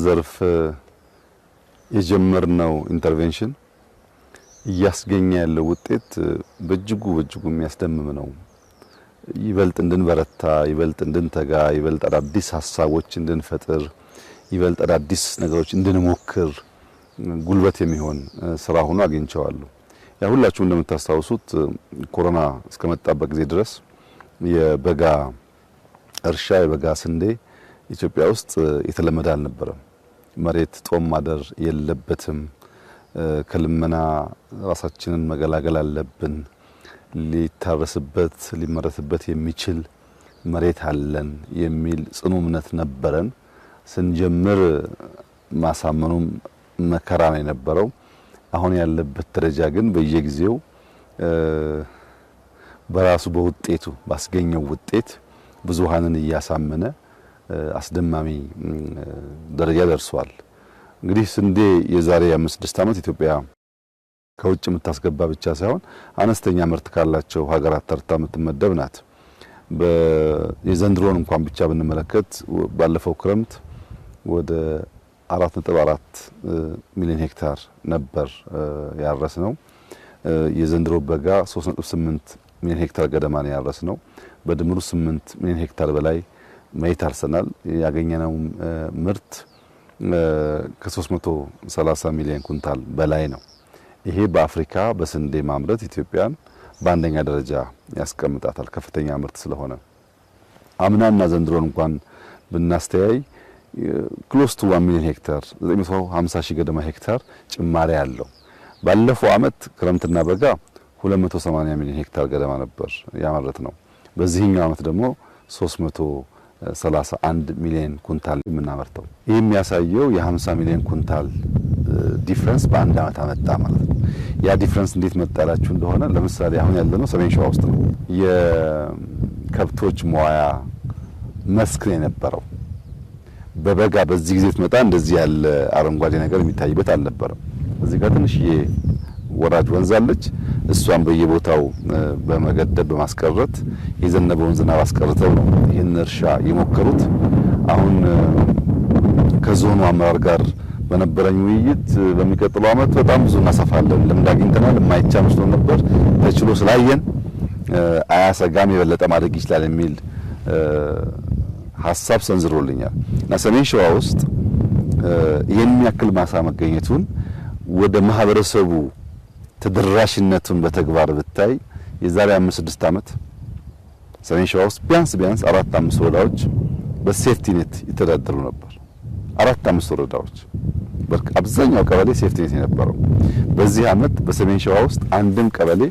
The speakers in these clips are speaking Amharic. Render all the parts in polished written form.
ዘርፍ የጀመርነው ኢንተርቬንሽን እያስገኘ ያለው ውጤት በእጅጉ የሚያስደምም ነው። ይበልጥ እንድንበረታ፣ ይበልጥ እንድንተጋ፣ ይበልጥ አዳዲስ ሐሳቦች እንድንፈጥር፣ ይበልጥ አዳዲስ ነገሮች እንድንሞክር ጉልበት የሚሆን ስራ ሆኖ አግኝቼዋለሁ። ያ ሁላችሁም እንደምታስታውሱት ኮሮና እስከመጣበት ጊዜ ድረስ የበጋ እርሻ የበጋ ስንዴ ኢትዮጵያ ውስጥ የተለመደ አልነበረም። መሬት ጦም ማደር የለበትም። ከልመና ራሳችንን መገላገል አለብን። ሊታረስበት ሊመረትበት የሚችል መሬት አለን የሚል ጽኑ እምነት ነበረን። ስንጀምር ማሳመኑም መከራ ነው የነበረው። አሁን ያለበት ደረጃ ግን በየጊዜው በራሱ በውጤቱ ባስገኘው ውጤት ብዙሃንን እያሳመነ አስደማሚ ደረጃ ደርሷል። እንግዲህ ስንዴ የዛሬ 5-6 ዓመት ኢትዮጵያ ከውጭ የምታስገባ ብቻ ሳይሆን አነስተኛ ምርት ካላቸው ሀገራት ተርታ የምትመደብ ናት። የዘንድሮን እንኳን ብቻ ብንመለከት ባለፈው ክረምት ወደ 4.4 ሚሊዮን ሄክታር ነበር ያረስነው። የዘንድሮ በጋ 3.8 ሚሊዮን ሄክታር ገደማ ነው ያረስነው። በድምሩ 8 ሚሊዮን ሄክታር በላይ መሬት አርሰናል። ያገኘነው ምርት ከ330 ሚሊዮን ኩንታል በላይ ነው። ይሄ በአፍሪካ በስንዴ ማምረት ኢትዮጵያን በአንደኛ ደረጃ ያስቀምጣታል፣ ከፍተኛ ምርት ስለሆነ። አምናና ዘንድሮን እንኳን ብናስተያይ ክሎስ ቱ 1 ሚሊዮን ሄክታር 950 ሺህ ገደማ ሄክታር ጭማሪ አለው። ባለፈው አመት ክረምትና በጋ 280 ሚሊዮን ሄክታር ገደማ ነበር ያመረት ነው። በዚህኛው አመት ደግሞ 331 ሚሊዮን ኩንታል የምናመርተው። ይህ የሚያሳየው የ50 ሚሊዮን ኩንታል ዲፍረንስ በአንድ አመት አመጣ ማለት ነው። ያ ዲፍረንስ እንዴት መጣላችሁ እንደሆነ ለምሳሌ አሁን ያለነው ሰሜን ሸዋ ውስጥ ነው። የከብቶች መዋያ መስክ ነው የነበረው። በበጋ በዚህ ጊዜ ትመጣ እንደዚህ ያለ አረንጓዴ ነገር የሚታይበት አልነበረም። እዚህ ጋር ትንሽዬ ወራጅ ወንዝ አለች። እሷን በየቦታው በመገደብ በማስቀረት የዘነበውን ዝናብ አስቀርተው ነው ይህን እርሻ የሞከሩት። አሁን ከዞኑ አመራር ጋር በነበረኝ ውይይት በሚቀጥለው አመት በጣም ብዙ እናሰፋለን፣ ልምድ አግኝተናል። የማይቻል መስሎ ነበር፣ ተችሎ ስላየን አያሰጋም፣ የበለጠ ማድረግ ይችላል የሚል ሀሳብ ሰንዝሮልኛል እና ሰሜን ሸዋ ውስጥ የሚያክል ማሳ መገኘቱን ወደ ማህበረሰቡ ተደራሽነቱን በተግባር ብታይ የዛሬ 5-6 አመት ሰሜን ሸዋ ውስጥ ቢያንስ 4-5 ወረዳዎች በሴፍቲ ኔት ይተዳደሩ ነበር። 4-5 ወረዳዎች አብዛኛው ቀበሌ ሴፍቲ ኔት የነበረው። በዚህ አመት በሰሜን ሸዋ ውስጥ አንድም ቀበሌ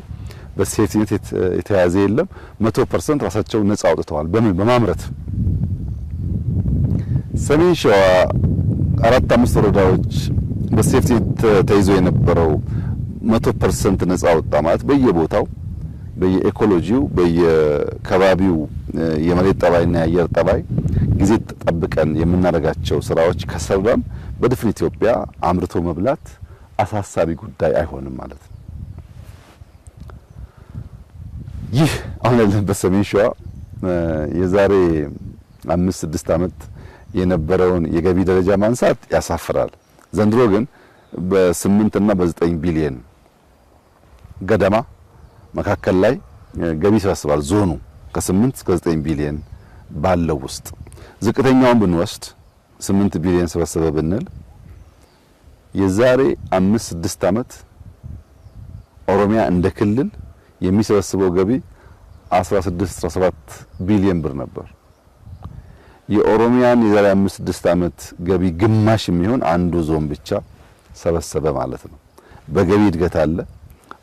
በሴፍቲ ኔት የተያዘ የለም። 100% ራሳቸው ነፃ አውጥተዋል። በማምረት ሰሜን ሸዋ 4-5 ወረዳዎች በሴፍቲ ተይዞ የነበረው 100% ነፃ ወጣ ማለት በየቦታው በየኢኮሎጂው በየከባቢው የመሬት ጠባይና የአየር ጠባይ ጊዜ ተጠብቀን የምናደርጋቸው ስራዎች ከሰራን በድፍን ኢትዮጵያ አምርቶ መብላት አሳሳቢ ጉዳይ አይሆንም ማለት ነው። ይህ አሁን ያለንበት ሰሜን ሸዋ የዛሬ 5-6 አመት የነበረውን የገቢ ደረጃ ማንሳት ያሳፍራል። ዘንድሮ ግን በ8 እና በ9 ቢሊዮን ገደማ መካከል ላይ ገቢ ይሰበስባል። ዞኑ ከ8 እስከ 9 ቢሊዮን ባለው ውስጥ ዝቅተኛውን ብንወስድ 8 ቢሊዮን ሰበሰበ ብንል የዛሬ 5-6 አመት ኦሮሚያ እንደ ክልል የሚሰበስበው ገቢ 16-17 ቢሊዮን ብር ነበር። የኦሮሚያን የዛሬ 5-6 አመት ገቢ ግማሽ የሚሆን አንዱ ዞን ብቻ ሰበሰበ ማለት ነው። በገቢ እድገት አለ።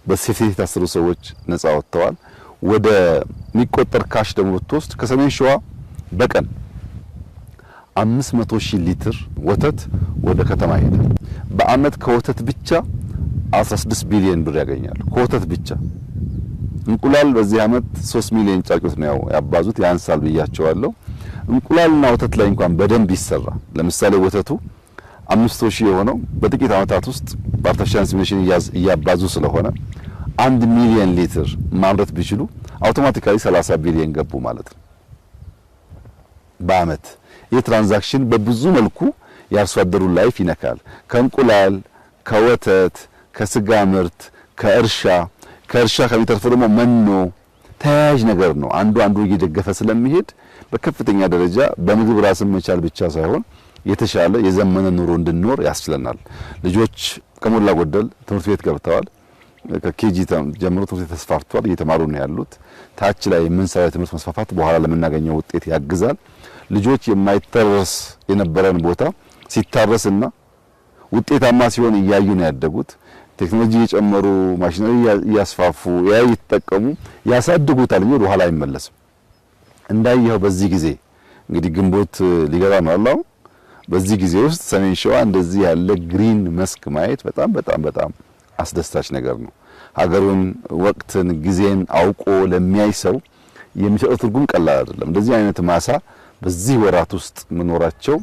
በሴፍቲ የታሰሩ ሰዎች ነፃ ወጥተዋል። ወደ የሚቆጠር ካሽ ደግሞ ብትወስድ ከሰሜን ሸዋ በቀን 500,000 ሊትር ወተት ወደ ከተማ ይሄዳል። በአመት ከወተት ብቻ 16 ቢሊዮን ብር ያገኛሉ። ከወተት ብቻ። እንቁላል በዚህ አመት 3 ሚሊዮን ጫጩት ነው ያባዙት። ያንሳል ብያቸዋለሁ። እንቁላልና ወተት ላይ እንኳን በደንብ ይሰራ። ለምሳሌ ወተቱ 500,000 የሆነው በጥቂት አመታት ውስጥ በአርቲፊሻል ኢንሴሚኔሽን እያባዙ ስለሆነ 1 ሚሊዮን ሊትር ማምረት ቢችሉ አውቶማቲካሊ 30 ቢሊዮን ገቡ ማለት ነው በአመት። ይህ ትራንዛክሽን በብዙ መልኩ የአርሶ አደሩን ላይፍ ይነካል። ከእንቁላል፣ ከወተት፣ ከስጋ ምርት፣ ከእርሻ ከሚተርፈው ደግሞ መኖ ተያያዥ ነገር ነው። አንዱ እየደገፈ ስለሚሄድ በከፍተኛ ደረጃ በምግብ ራስን መቻል ብቻ ሳይሆን የተሻለ የዘመነ ኑሮ እንድንኖር ያስችለናል። ልጆች ከሞላ ጎደል ትምህርት ቤት ገብተዋል። ከኬጂ ጀምሮ ትምህርት ቤት ተስፋፍቷል፣ እየተማሩ ነው ያሉት። ታች ላይ የምንሰራው የትምህርት መስፋፋት በኋላ ለምናገኘው ውጤት ያግዛል። ልጆች የማይተረስ የነበረን ቦታ ሲታረስና ውጤታማ ሲሆን እያዩ ነው ያደጉት። ቴክኖሎጂ እየጨመሩ ማሽነሪ እያስፋፉ እየተጠቀሙ ያሳድጉታል እንጂ ወደ ኋላ አይመለስም። እንዳየው በዚህ ጊዜ እንግዲህ ግንቦት ሊገባ ነው አላው። በዚህ ጊዜ ውስጥ ሰሜን ሸዋ እንደዚህ ያለ ግሪን መስክ ማየት በጣም አስደሳች ነገር ነው። ሀገሩን፣ ወቅትን፣ ጊዜን አውቆ ለሚያይ ሰው የሚሰጠው ትርጉም ቀላል አይደለም። እንደዚህ አይነት ማሳ በዚህ ወራት ውስጥ መኖራቸው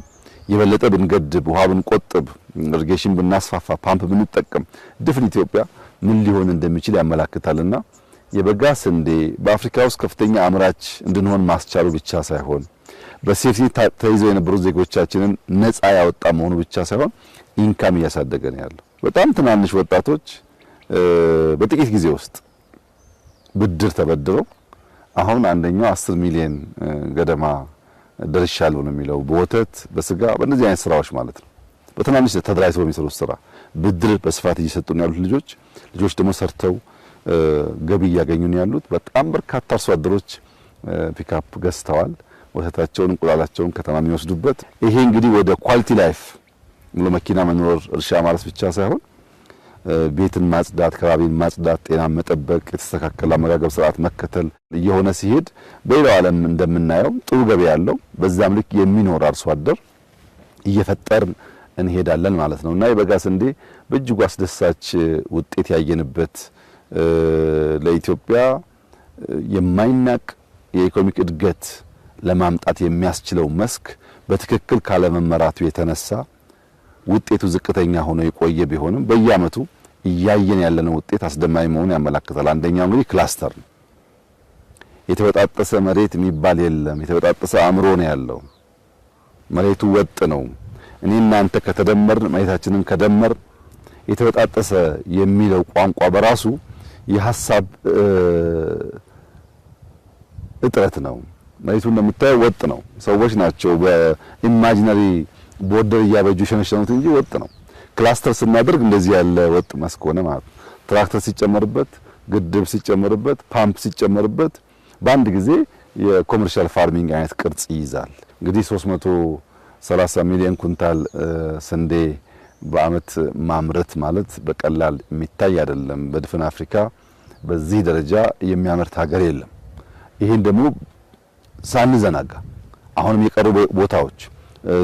የበለጠ ብንገድብ፣ ውሃ ብንቆጥብ፣ ኢሪጌሽን ብናስፋፋ፣ ፓምፕ ብንጠቀም ድፍን ኢትዮጵያ ምን ሊሆን እንደሚችል ያመላክታልና የበጋ ስንዴ በአፍሪካ ውስጥ ከፍተኛ አምራች እንድንሆን ማስቻሉ ብቻ ሳይሆን በሴፍቲ ተይዘው የነበሩ ዜጎቻችንን ነፃ ያወጣ መሆኑ ብቻ ሳይሆን ኢንካም እያሳደገ ነው ያለው። በጣም ትናንሽ ወጣቶች በጥቂት ጊዜ ውስጥ ብድር ተበድረው አሁን አንደኛው 10 ሚሊዮን ገደማ ደርሻለሁ ነው የሚለው በወተት በስጋ በእነዚህ አይነት ስራዎች ማለት ነው። በትናንሽ ተደራጅተው በሚሰሩት ስራ ብድር በስፋት እየሰጡ ነው ያሉት ልጆች ደግሞ ሰርተው ገቢ እያገኙ ነው ያሉት። በጣም በርካታ አርሶ አደሮች ፒካፕ ገዝተዋል። ወተታቸውን እንቁላላቸውን ከተማ የሚወስዱበት ይሄ እንግዲህ ወደ ኳሊቲ ላይፍ ሙሉ መኪና መኖር እርሻ ማረስ ብቻ ሳይሆን ቤትን ማጽዳት፣ ከባቢን ማጽዳት፣ ጤናን መጠበቅ፣ የተስተካከለ አመጋገብ ስርዓት መከተል እየሆነ ሲሄድ በሌላው ዓለም እንደምናየው ጥሩ ገቢ ያለው በዛም ልክ የሚኖር አርሶ አደር እየፈጠርን እንሄዳለን ማለት ነውና የበጋ ስንዴ በእጅጉ አስደሳች ውጤት ያየንበት ለኢትዮጵያ የማይናቅ የኢኮኖሚክ እድገት ለማምጣት የሚያስችለው መስክ በትክክል ካለመመራቱ የተነሳ ውጤቱ ዝቅተኛ ሆኖ የቆየ ቢሆንም በየአመቱ እያየን ያለነው ውጤት አስደማሚ መሆኑን ያመለክታል። አንደኛው እንግዲህ ክላስተር ነው። የተበጣጠሰ መሬት የሚባል የለም። የተበጣጠሰ አእምሮ ነው ያለው። መሬቱ ወጥ ነው። እኔ እናንተ ከተደመር መሬታችንን ከደመር የተበጣጠሰ የሚለው ቋንቋ በራሱ የሐሳብ እጥረት ነው። መሬቱ እንደምታየው ወጥ ነው። ሰዎች ናቸው በኢማጂነሪ ቦርደር እያበጁ ሸነሸኑት እንጂ ወጥ ነው። ክላስተር ስናደርግ እንደዚህ ያለ ወጥ መስክ ሆነ ማለት ነው። ትራክተር ሲጨመርበት፣ ግድብ ሲጨመርበት፣ ፓምፕ ሲጨመርበት በአንድ ጊዜ የኮመርሻል ፋርሚንግ አይነት ቅርጽ ይይዛል። እንግዲህ 330 ሚሊዮን ኩንታል ስንዴ በአመት ማምረት ማለት በቀላል የሚታይ አይደለም። በድፍን አፍሪካ በዚህ ደረጃ የሚያመርት ሀገር የለም። ይሄን ደግሞ ሳንዘናጋ አሁንም የቀሩ ቦታዎች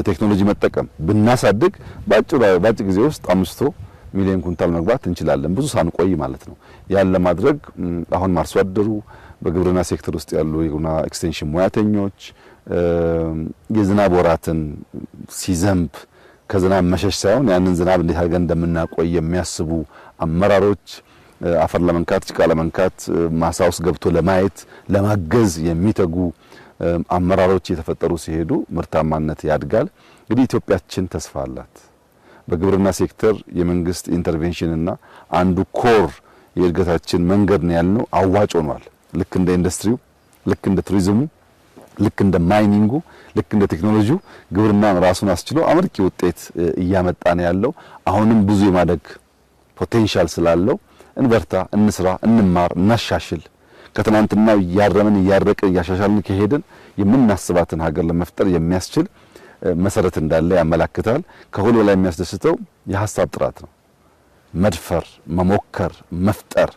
ቴክኖሎጂ መጠቀም ብናሳድግ ባጭር ጊዜ ውስጥ 500 ሚሊዮን ኩንታል መግባት እንችላለን፣ ብዙ ሳንቆይ ማለት ነው። ያን ለማድረግ አሁን አርሶ አደሩ በግብርና ሴክተር ውስጥ ያሉ የግብርና ኤክስቴንሽን ሙያተኞች የዝናብ ወራትን ሲዘንብ ከዝናብ መሸሽ ሳይሆን ያንን ዝናብ እንዴት አድርገን እንደምናቆይ የሚያስቡ አመራሮች፣ አፈር ለመንካት ጭቃ ለመንካት ማሳ ውስጥ ገብቶ ለማየት ለማገዝ የሚተጉ አመራሮች የተፈጠሩ ሲሄዱ ምርታማነት ያድጋል። እንግዲህ ኢትዮጵያችን ተስፋ አላት። በግብርና ሴክተር የመንግስት ኢንተርቬንሽንና አንዱ ኮር የእድገታችን መንገድ ነው ያልነው አዋጭ ሆኗል። ልክ እንደ ኢንዱስትሪው፣ ልክ እንደ ቱሪዝሙ፣ ልክ እንደ ማይኒንጉ፣ ልክ እንደ ቴክኖሎጂው ግብርናን ራሱን አስችሎ አመርቂ ውጤት እያመጣ ነው ያለው። አሁንም ብዙ የማደግ ፖቴንሻል ስላለው እንበርታ፣ እንስራ፣ እንማር፣ እናሻሽል። ከትናንትናው ያረመን ያረቀን ያሻሻልን ከሄድን የምናስባትን ሀገር ለመፍጠር የሚያስችል መሰረት እንዳለ ያመላክታል። ከሁሉ በላይ የሚያስደስተው የሐሳብ ጥራት ነው። መድፈር፣ መሞከር፣ መፍጠር፣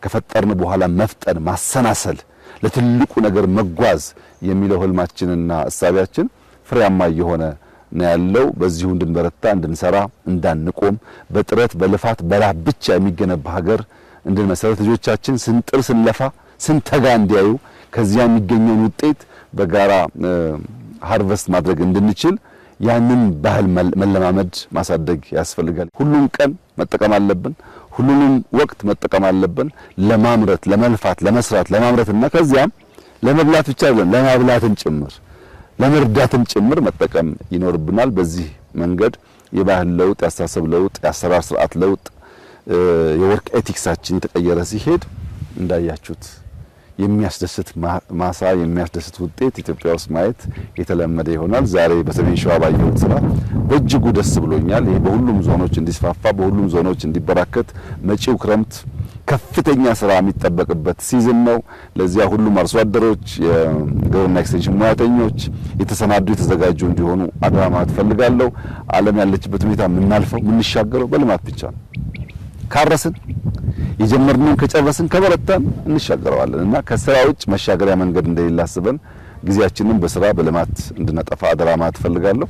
ከፈጠርን በኋላ መፍጠን፣ ማሰናሰል፣ ለትልቁ ነገር መጓዝ የሚለው ህልማችንና እሳቢያችን ፍሬያማ እየሆነ ነው ያለው። በዚሁ እንድንበረታ፣ እንድንሰራ፣ እንዳንቆም በጥረት በልፋት በላብ ብቻ የሚገነባ ሀገር እንድንመሰረት ልጆቻችን ስንጥር ስንለፋ ስንተጋ እንዲያዩ ከዚያ የሚገኘውን ውጤት በጋራ ሃርቨስት ማድረግ እንድንችል ያንን ባህል መለማመድ ማሳደግ ያስፈልጋል። ሁሉም ቀን መጠቀም አለብን። ሁሉንም ወቅት መጠቀም አለብን። ለማምረት፣ ለመልፋት፣ ለመስራት፣ ለማምረትና ከዚያም ለመብላት ብቻ አይደለም ለማብላትም ጭምር ለመርዳትም ጭምር መጠቀም ይኖርብናል። በዚህ መንገድ የባህል ለውጥ፣ የአስተሳሰብ ለውጥ፣ የአሰራር ስርዓት ለውጥ፣ የወርክ ኤቲክሳችን የተቀየረ ሲሄድ እንዳያችሁት የሚያስደስት ማሳ የሚያስደስት ውጤት ኢትዮጵያ ውስጥ ማየት የተለመደ ይሆናል። ዛሬ በሰሜን ሸዋ ባየሁት ስራ በእጅጉ ደስ ብሎኛል። ይሄ በሁሉም ዞኖች እንዲስፋፋ በሁሉም ዞኖች እንዲበራከት መጪው ክረምት ከፍተኛ ስራ የሚጠበቅበት ሲዝን ነው። ለዚያ ሁሉም አርሶ አደሮች፣ የግብርና ኤክስቴንሽን ሙያተኞች የተሰናዱ የተዘጋጁ እንዲሆኑ አደራ ማለት ፈልጋለሁ። ዓለም ያለችበት ሁኔታ የምናልፈው የምንሻገረው በልማት ብቻ ነው። ካረስን የጀመርነውን ከጨረስን ከበረታን እንሻገረዋለን እና ከስራ ውጭ መሻገሪያ መንገድ እንደሌለ አስበን ጊዜያችንን በስራ በልማት እንድናጠፋ አደራ ማለት ፈልጋለሁ።